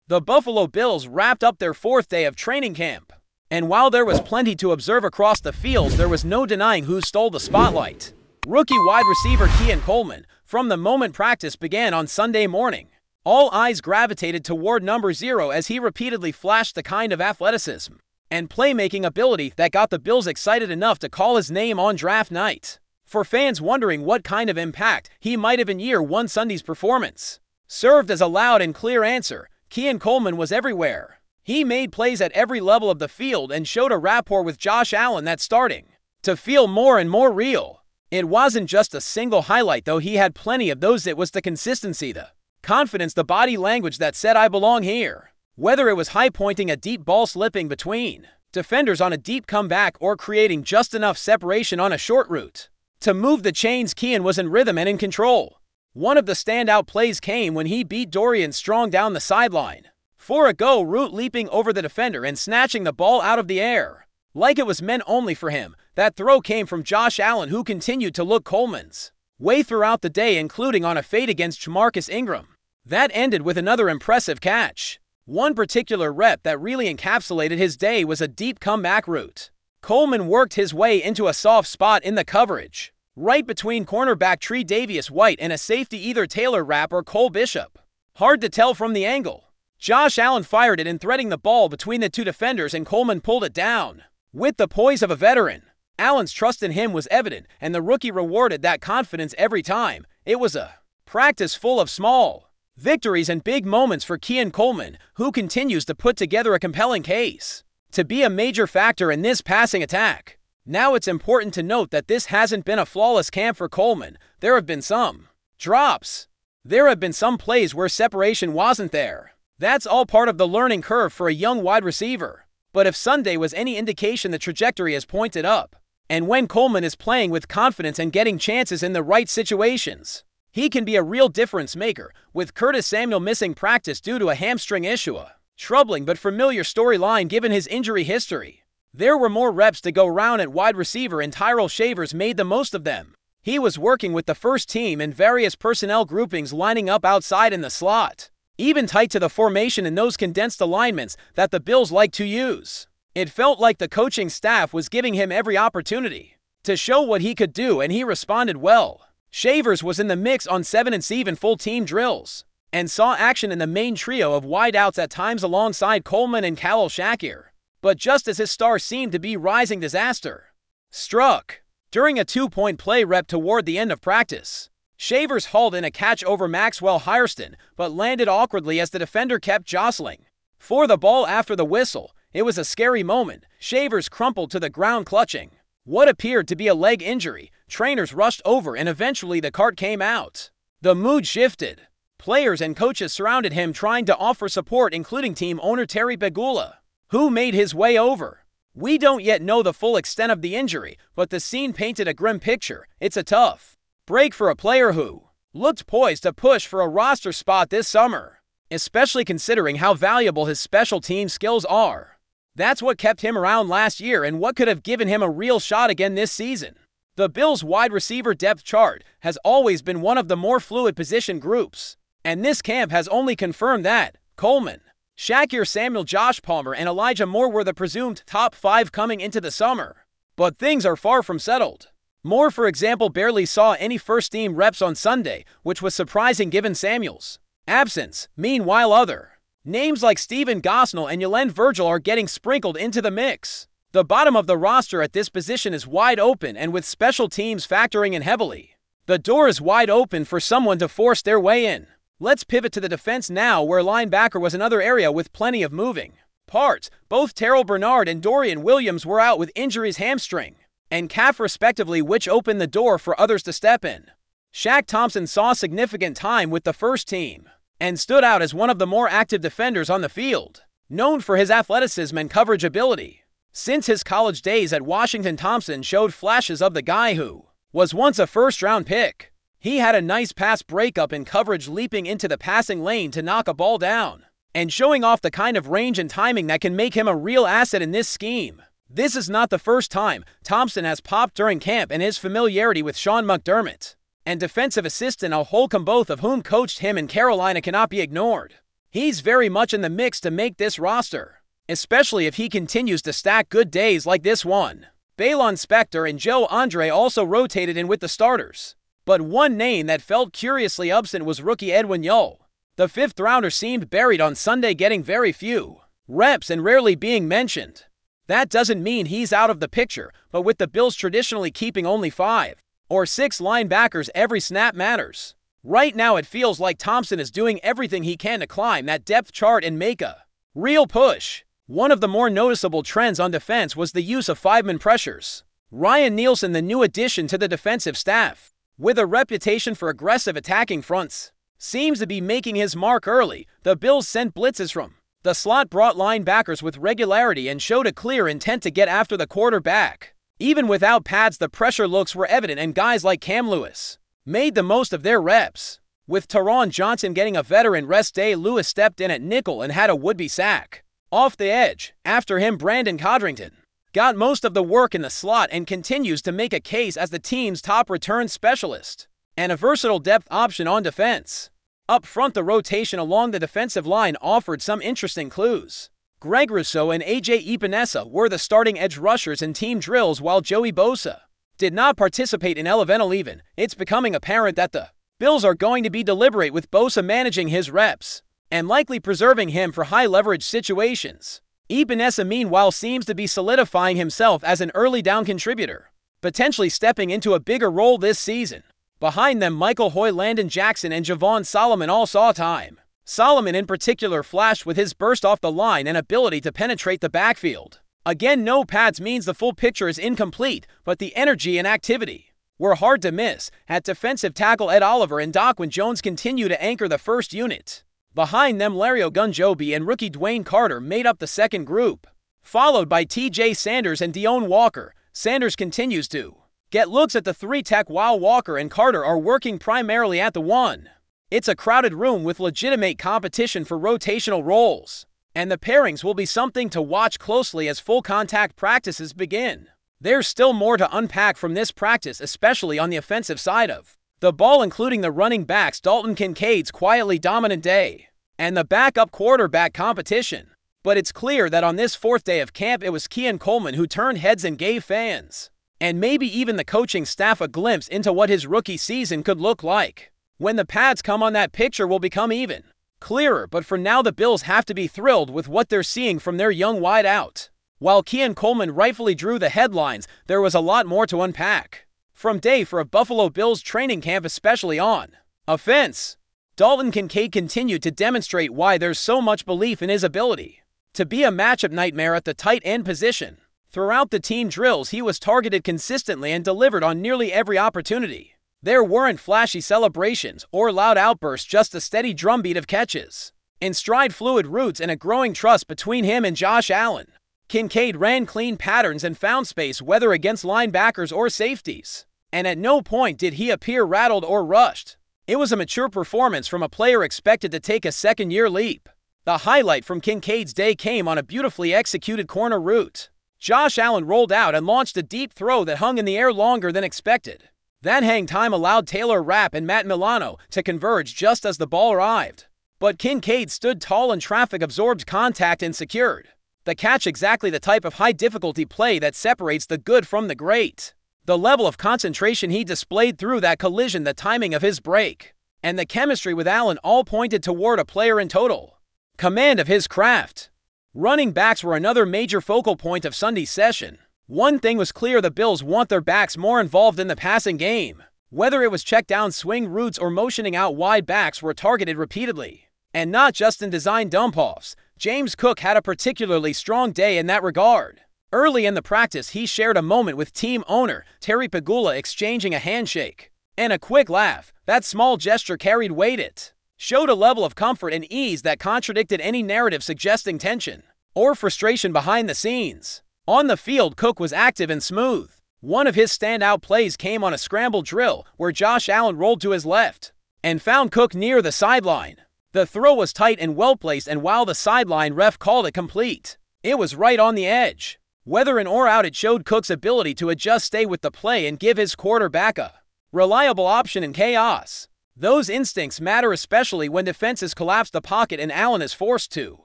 The Buffalo Bills wrapped up their 4th day of training camp. And while there was plenty to observe across the field, there was no denying who stole the spotlight. Rookie wide receiver Keon Coleman, from the moment practice began on Sunday morning. All eyes gravitated toward number 0 as he repeatedly flashed the kind of athleticism and playmaking ability that got the Bills excited enough to call his name on draft night. For fans wondering what kind of impact he might have in Year 1, Sunday's performance served as a loud and clear answer. Keon Coleman was everywhere. He made plays at every level of the field and showed a rapport with Josh Allen that's starting to feel more and more real. It wasn't just a single highlight, though he had plenty of those. It was the consistency, the confidence, the body language that said, "I belong here." Whether it was high-pointing a deep ball, slipping between defenders on a deep comeback, or creating just enough separation on a short route to move the chains, Keon was in rhythm and in control. One of the standout plays came when he beat Dorian Strong down the sideline for a go route, leaping over the defender and snatching the ball out of the air like it was meant only for him. That throw came from Josh Allen, who continued to look Coleman's way throughout the day, including on a fade against Jamarcus Ingram that ended with another impressive catch. One particular rep that really encapsulated his day was a deep comeback route. Coleman worked his way into a soft spot in the coverage, right between cornerback Tre'Davious White and a safety, either Taylor Rapp or Cole Bishop. Hard to tell from the angle. Josh Allen fired it in, threading the ball between the two defenders, and Coleman pulled it down with the poise of a veteran. Allen's trust in him was evident, and the rookie rewarded that confidence every time. It was a practice full of small victories and big moments for Keon Coleman, who continues to put together a compelling case to be a major factor in this passing attack. Now, it's important to note that this hasn't been a flawless camp for Coleman. There have been some drops. There have been some plays where separation wasn't there. That's all part of the learning curve for a young wide receiver. But if Sunday was any indication, the trajectory has pointed up. And when Coleman is playing with confidence and getting chances in the right situations, he can be a real difference maker. With Curtis Samuel missing practice due to a hamstring issue, a troubling but familiar storyline given his injury history, there were more reps to go round at wide receiver, and Tyrell Shavers made the most of them. He was working with the first team in various personnel groupings, lining up outside in the slot, even tight to the formation in those condensed alignments that the Bills like to use. It felt like the coaching staff was giving him every opportunity to show what he could do, and he responded well. Shavers was in the mix on 7-7 full team drills and saw action in the main trio of wideouts at times alongside Coleman and Khalil Shakir. But just as his star seemed to be rising, disaster struck. During a 2-point play rep toward the end of practice, Shavers hauled in a catch over Maxwell Hairston, but landed awkwardly as the defender kept jostling for the ball after the whistle. It was a scary moment. Shavers crumpled to the ground, clutching what appeared to be a leg injury. Trainers rushed over, and eventually the cart came out. The mood shifted. Players and coaches surrounded him, trying to offer support, including team owner Terry Pegula, who made his way over. We don't yet know the full extent of the injury, but the scene painted a grim picture. It's a tough break for a player who looked poised to push for a roster spot this summer, especially considering how valuable his special team skills are. That's what kept him around last year and what could have given him a real shot again this season. The Bills' wide receiver depth chart has always been one of the more fluid position groups, and this camp has only confirmed that. Coleman, Shakir, Samuel, Josh Palmer, and Elijah Moore were the presumed top 5 coming into the summer. But things are far from settled. Moore, for example, barely saw any first-team reps on Sunday, which was surprising given Samuel's absence. Meanwhile, other names like Stephen Gosnell and Yalen Virgil are getting sprinkled into the mix. The bottom of the roster at this position is wide open, and with special teams factoring in heavily, the door is wide open for someone to force their way in. Let's pivot to the defense now, where linebacker was another area with plenty of moving parts. Both Terrell Bernard and Dorian Williams were out with injuries, hamstring and calf respectively, which opened the door for others to step in. Shaq Thompson saw significant time with the first team and stood out as one of the more active defenders on the field, known for his athleticism and coverage ability. Since his college days at Washington, Thompson showed flashes of the guy who was once a first-round pick. He had a nice pass breakup in coverage, leaping into the passing lane to knock a ball down, and showing off the kind of range and timing that can make him a real asset in this scheme. This is not the first time Thompson has popped during camp, and his familiarity with Sean McDermott and defensive assistant Al Holcomb, both of whom coached him in Carolina, cannot be ignored. He's very much in the mix to make this roster, especially if he continues to stack good days like this one. Balon Spector and Joe Andre also rotated in with the starters. But one name that felt curiously absent was rookie Edwin Yull. The fifth rounder seemed buried on Sunday, getting very few reps and rarely being mentioned. That doesn't mean he's out of the picture, but with the Bills traditionally keeping only 5 or 6 linebackers, every snap matters. Right now it feels like Thompson is doing everything he can to climb that depth chart and make a real push. One of the more noticeable trends on defense was the use of 5-man pressures. Ryan Nielsen, the new addition to the defensive staff, with a reputation for aggressive attacking fronts, seems to be making his mark early. The Bills sent blitzes from the slot, brought linebackers with regularity, and showed a clear intent to get after the quarterback. Even without pads, the pressure looks were evident, and guys like Cam Lewis made the most of their reps. With Taron Johnson getting a veteran rest day, Lewis stepped in at nickel and had a would-be sack off the edge. After him, Brandon Codrington got most of the work in the slot and continues to make a case as the team's top return specialist and a versatile depth option on defense. Up front, the rotation along the defensive line offered some interesting clues. Greg Rousseau and AJ Epinesa were the starting edge rushers in team drills, while Joey Bosa did not participate in elemental even. It's becoming apparent that the Bills are going to be deliberate with Bosa managing his reps and likely preserving him for high-leverage situations. Epinesa, meanwhile, seems to be solidifying himself as an early down contributor, potentially stepping into a bigger role this season. Behind them, Michael Hoy, Landon Jackson, and Javon Solomon all saw time. Solomon in particular flashed with his burst off the line and ability to penetrate the backfield. Again, no pads means the full picture is incomplete, but the energy and activity were hard to miss. At defensive tackle, Ed Oliver and Daquan Jones continue to anchor the first unit. Behind them, Larry Ogunjobi and rookie Dwayne Carter made up the second group, followed by TJ Sanders and Deone Walker. Sanders continues to get looks at the 3-tech, while Walker and Carter are working primarily at the 1. It's a crowded room with legitimate competition for rotational roles, and the pairings will be something to watch closely as full contact practices begin. There's still more to unpack from this practice, especially on the offensive side of the ball, including the running backs, Dalton Kincaid's quietly dominant day, and the backup quarterback competition. But it's clear that on this 4th day of camp, it was Keon Coleman who turned heads and gave fans, and maybe even the coaching staff, a glimpse into what his rookie season could look like. When the pads come on, that picture will become even clearer, but for now the Bills have to be thrilled with what they're seeing from their young wideout. While Keon Coleman rightfully drew the headlines, there was a lot more to unpack from day for a Buffalo Bills training camp, especially on offense. Dalton Kincaid continued to demonstrate why there's so much belief in his ability to be a matchup nightmare at the tight end position. Throughout the team drills, he was targeted consistently and delivered on nearly every opportunity. There weren't flashy celebrations or loud outbursts, just a steady drumbeat of catches in stride, fluid routes, and a growing trust between him and Josh Allen. Kincaid ran clean patterns and found space, whether against linebackers or safeties, and at no point did he appear rattled or rushed. It was a mature performance from a player expected to take a second-year leap. The highlight from Kincaid's day came on a beautifully executed corner route. Josh Allen rolled out and launched a deep throw that hung in the air longer than expected. That hang time allowed Taylor Rapp and Matt Milano to converge just as the ball arrived. But Kincaid stood tall in traffic, absorbed contact, and secured the catch, exactly the type of high-difficulty play that separates the good from the great. The level of concentration he displayed through that collision, the timing of his break, and the chemistry with Allen all pointed toward a player in total command of his craft. Running backs were another major focal point of Sunday's session. One thing was clear: the Bills want their backs more involved in the passing game. Whether it was check down swing routes or motioning out wide, backs were targeted repeatedly, and not just in design dump-offs. James Cook had a particularly strong day in that regard. Early in the practice, he shared a moment with team owner Terry Pegula, exchanging a handshake and a quick laugh. That small gesture carried weight. It showed a level of comfort and ease that contradicted any narrative suggesting tension or frustration behind the scenes. On the field, Cook was active and smooth. One of his standout plays came on a scramble drill where Josh Allen rolled to his left and found Cook near the sideline. The throw was tight and well-placed, and while the sideline ref called it complete, it was right on the edge. Whether in or out, it showed Cook's ability to adjust, stay with the play, and give his quarterback a reliable option in chaos. Those instincts matter especially when defenses collapse the pocket and Allen is forced to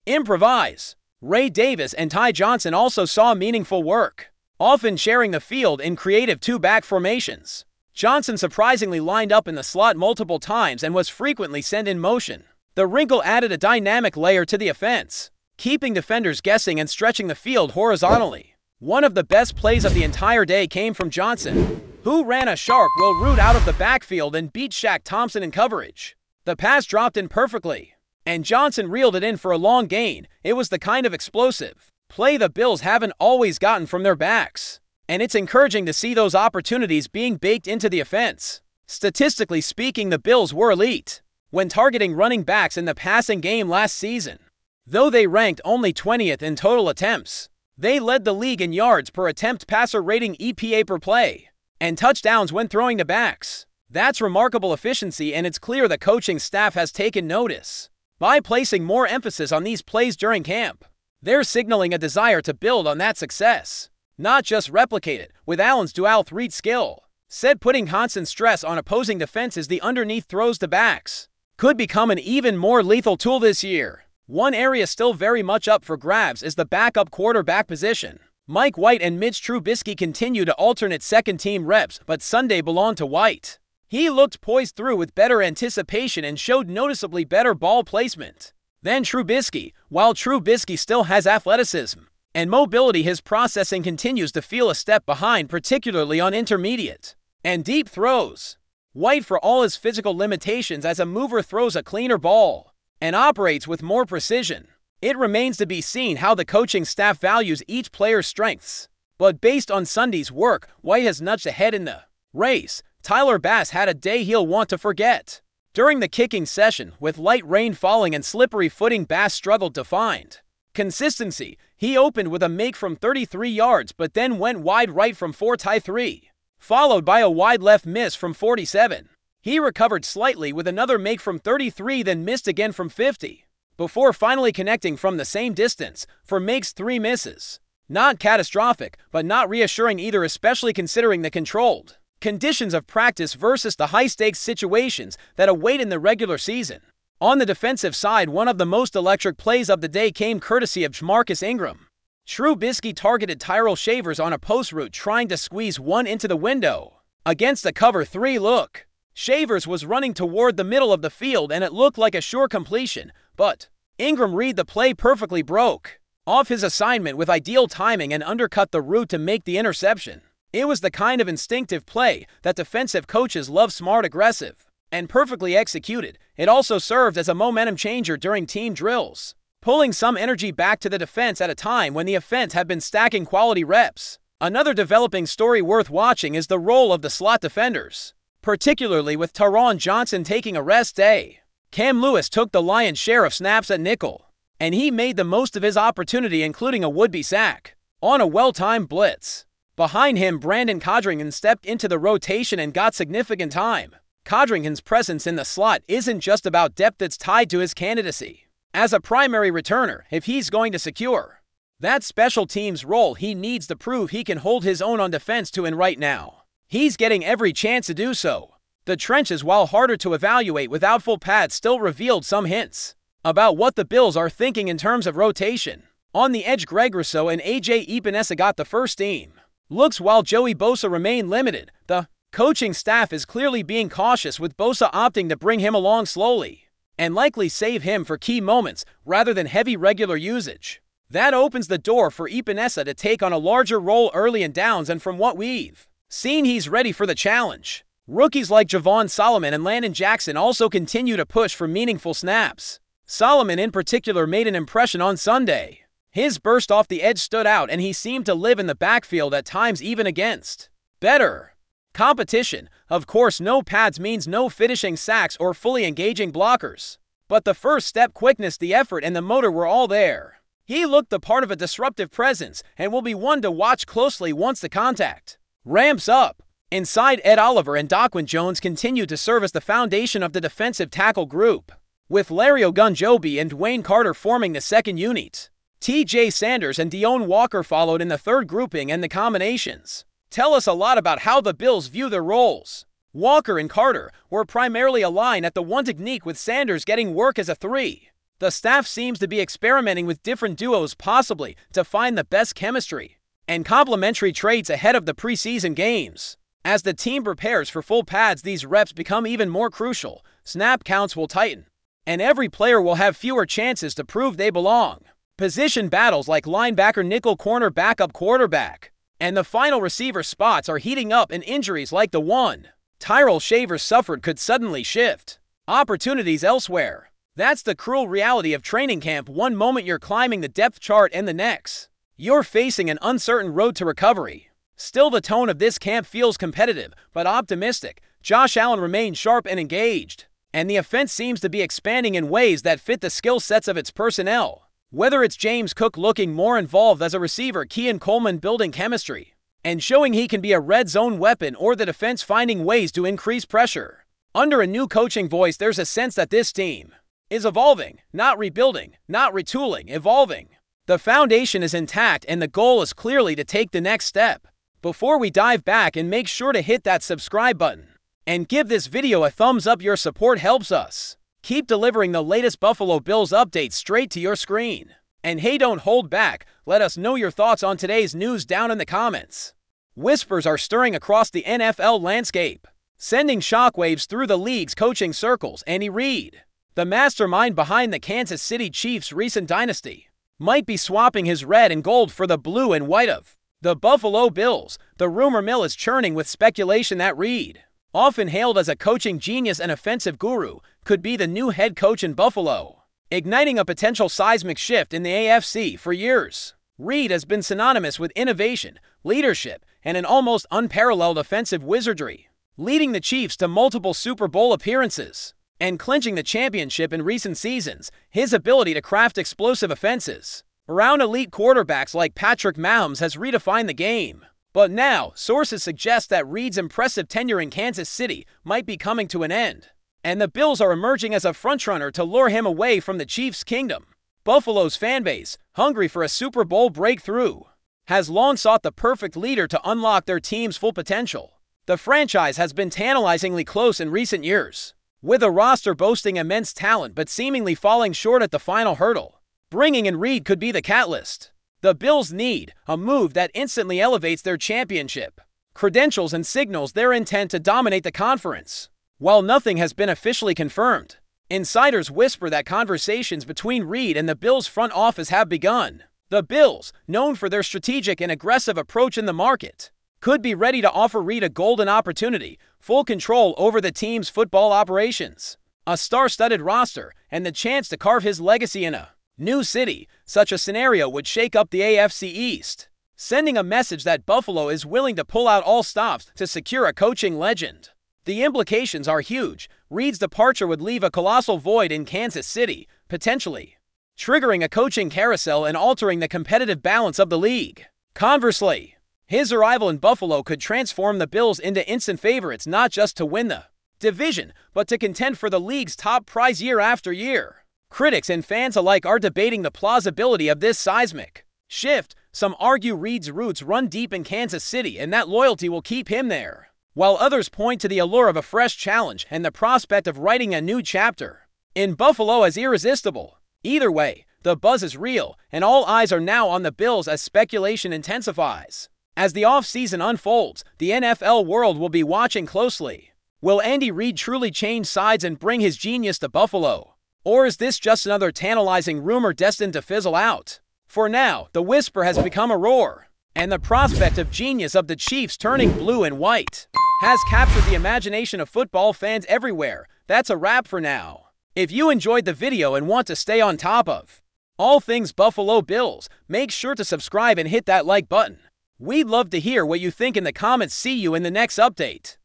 improvise. Ray Davis and Ty Johnson also saw meaningful work, often sharing the field in creative two-back formations. Johnson surprisingly lined up in the slot multiple times and was frequently sent in motion. The wrinkle added a dynamic layer to the offense, keeping defenders guessing and stretching the field horizontally. One of the best plays of the entire day came from Johnson, who ran a sharp wheel route out of the backfield and beat Shaq Thompson in coverage. The pass dropped in perfectly, and Johnson reeled it in for a long gain. It was the kind of explosive play the Bills haven't always gotten from their backs, and it's encouraging to see those opportunities being baked into the offense. Statistically speaking, the Bills were elite when targeting running backs in the passing game last season. Though they ranked only 20th in total attempts, they led the league in yards per attempt, passer rating, EPA per play, and touchdowns when throwing to backs. That's remarkable efficiency, and it's clear the coaching staff has taken notice. By placing more emphasis on these plays during camp, they're signaling a desire to build on that success, not just replicate it. With Allen's dual threat skill, said putting constant stress on opposing defenses, the underneath throws to backs could become an even more lethal tool this year. One area still very much up for grabs is the backup quarterback position. Mike White and Mitch Trubisky continue to alternate second-team reps, but Sunday belonged to White. He looked poised through with better anticipation and showed noticeably better ball placement than Trubisky. While Trubisky still has athleticism and mobility, his processing continues to feel a step behind, particularly on intermediate and deep throws. White, for all his physical limitations as a mover, throws a cleaner ball and operates with more precision. It remains to be seen how the coaching staff values each player's strengths, but based on Sunday's work, White has nudged ahead in the race. Tyler Bass had a day he'll want to forget. During the kicking session, with light rain falling and slippery footing, Bass struggled to find consistency. He opened with a make from 33 yards, but then went wide right from 4-3, followed by a wide left miss from 47. He recovered slightly with another make from 33, then missed again from 50, before finally connecting from the same distance for makes 3 misses. Not catastrophic, but not reassuring either, especially considering the controlled conditions of practice versus the high-stakes situations that await in the regular season. On the defensive side, one of the most electric plays of the day came courtesy of Marcus Ingram. Trubisky targeted Tyrell Shavers on a post route, trying to squeeze one into the window against a cover 3 look. Shavers was running toward the middle of the field and it looked like a sure completion, but Ingram read the play perfectly, broke off his assignment with ideal timing and undercut the route to make the interception. It was the kind of instinctive play that defensive coaches love: smart, aggressive, and perfectly executed. It also served as a momentum changer during team drills, pulling some energy back to the defense at a time when the offense had been stacking quality reps. Another developing story worth watching is the role of the slot defenders, particularly with Taron Johnson taking a rest day. Cam Lewis took the lion's share of snaps at nickel, and he made the most of his opportunity, including a would-be sack on a well-timed blitz. Behind him, Brandon Codrington stepped into the rotation and got significant time. Codrington's presence in the slot isn't just about depth, it's tied to his candidacy as a primary returner. If he's going to secure that special teams role, he needs to prove he can hold his own on defense too, and right now, he's getting every chance to do so. The trenches, while harder to evaluate without full pads, still revealed some hints about what the Bills are thinking in terms of rotation. On the edge, Greg Rousseau and AJ Epinesa got the first team looks while Joey Bosa remained limited. The coaching staff is clearly being cautious, with Bosa opting to bring him along slowly and likely save him for key moments rather than heavy regular usage. That opens the door for Epinesa to take on a larger role early in downs, and from what we've seen, he's ready for the challenge. Rookies like Javon Solomon and Landon Jackson also continue to push for meaningful snaps. Solomon in particular made an impression on Sunday. His burst off the edge stood out, and he seemed to live in the backfield at times, even against better competition. Of course, no pads means no finishing sacks or fully engaging blockers, but the first step, quickness, the effort, and the motor were all there. He looked the part of a disruptive presence and will be one to watch closely once the contact ramps up. Inside, Ed Oliver and Daquan Jones continued to serve as the foundation of the defensive tackle group, with Larry Ogunjobi and Dwayne Carter forming the second unit. T.J. Sanders and Deone Walker followed in the third grouping, and the combinations tell us a lot about how the Bills view their roles. Walker and Carter were primarily aligned at the 1 technique, with Sanders getting work as a 3. The staff seems to be experimenting with different duos, possibly to find the best chemistry and complementary traits ahead of the preseason games. As the team prepares for full pads, these reps become even more crucial. Snap counts will tighten, and every player will have fewer chances to prove they belong. Position battles like linebacker, nickel, corner, backup quarterback, and the final receiver spots are heating up, and injuries like the one Tyrell Shavers suffered could suddenly shift opportunities elsewhere. That's the cruel reality of training camp. One moment you're climbing the depth chart, and the next, you're facing an uncertain road to recovery. Still, the tone of this camp feels competitive but optimistic. Josh Allen remains sharp and engaged, and the offense seems to be expanding in ways that fit the skill sets of its personnel. Whether it's James Cook looking more involved as a receiver, Keon Coleman building chemistry and showing he can be a red zone weapon, or the defense finding ways to increase pressure under a new coaching voice, there's a sense that this team is evolving, not rebuilding, not retooling, evolving. The foundation is intact, and the goal is clearly to take the next step. Before we dive back, and make sure to hit that subscribe button and give this video a thumbs up. Your support helps us keep delivering the latest Buffalo Bills updates straight to your screen. And hey, don't hold back. Let us know your thoughts on today's news down in the comments. Whispers are stirring across the NFL landscape, sending shockwaves through the league's coaching circles. Andy Reid, the mastermind behind the Kansas City Chiefs' recent dynasty, might be swapping his red and gold for the blue and white of the Buffalo Bills. The rumor mill is churning with speculation that Reid, often hailed as a coaching genius and offensive guru, could be the new head coach in Buffalo, igniting a potential seismic shift in the AFC. For years, Reid has been synonymous with innovation, leadership, and an almost unparalleled offensive wizardry, leading the Chiefs to multiple Super Bowl appearances and clinching the championship in recent seasons. His ability to craft explosive offenses around elite quarterbacks like Patrick Mahomes has redefined the game. But now, sources suggest that Reid's impressive tenure in Kansas City might be coming to an end, and the Bills are emerging as a frontrunner to lure him away from the Chiefs' kingdom. Buffalo's fanbase, hungry for a Super Bowl breakthrough, has long sought the perfect leader to unlock their team's full potential. The franchise has been tantalizingly close in recent years, with a roster boasting immense talent but seemingly falling short at the final hurdle. Bringing in Reid could be the catalyst. The Bills need a move that instantly elevates their championship credentials and signals their intent to dominate the conference. While nothing has been officially confirmed, insiders whisper that conversations between Reid and the Bills' front office have begun. The Bills, known for their strategic and aggressive approach in the market, could be ready to offer Reid a golden opportunity: full control over the team's football operations, a star-studded roster, and the chance to carve his legacy in a new city. Such a scenario would shake up the AFC East, sending a message that Buffalo is willing to pull out all stops to secure a coaching legend. The implications are huge. Reid's departure would leave a colossal void in Kansas City, potentially triggering a coaching carousel and altering the competitive balance of the league. Conversely, his arrival in Buffalo could transform the Bills into instant favorites, not just to win the division, but to contend for the league's top prize year after year. Critics and fans alike are debating the plausibility of this seismic shift. Some argue Reid's roots run deep in Kansas City and that loyalty will keep him there, while others point to the allure of a fresh challenge and the prospect of writing a new chapter in Buffalo as irresistible. Either way, the buzz is real, and all eyes are now on the Bills as speculation intensifies. As the offseason unfolds, the NFL world will be watching closely. Will Andy Reid truly change sides and bring his genius to Buffalo? Or is this just another tantalizing rumor destined to fizzle out? For now, the whisper has become a roar, and the prospect of genius of the Chiefs turning blue and white has captured the imagination of football fans everywhere. That's a wrap for now. If you enjoyed the video and want to stay on top of all things Buffalo Bills, make sure to subscribe and hit that like button. We'd love to hear what you think in the comments. See you in the next update.